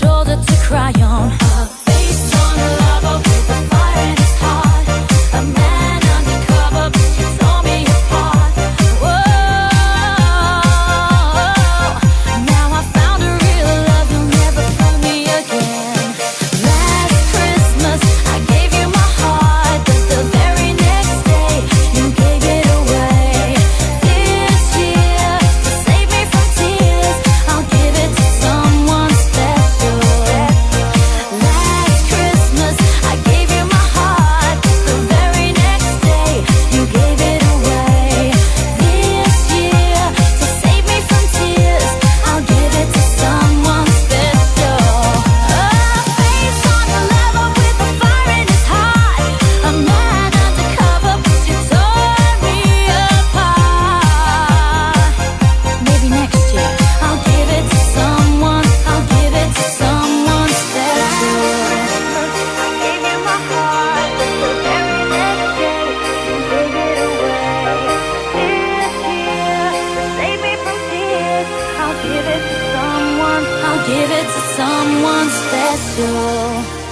shoulder to cry on. A face on a lover with a fire in his heart. A man undercover, but you tore me apart. Whoa, now I found a real love, you'll never fool me again. Last Christmas I gave you my heart, but the very next day you gave it away. This year, to save me from tears, I'll give it to someone special. Last Christmas I gave you my heart, but the very next day you gave it away. This year, to save me from tears, I'll give it to someone special. A face on a lover with a fire in his heart. A man undercover, but you tore me apart. Maybe next year I'll give it to someone. I'll give it to someone special. I gave you my heart, but the very next day you gave it away. This year, to save me from tears, I'll give it to someone. I'll give it to someone special.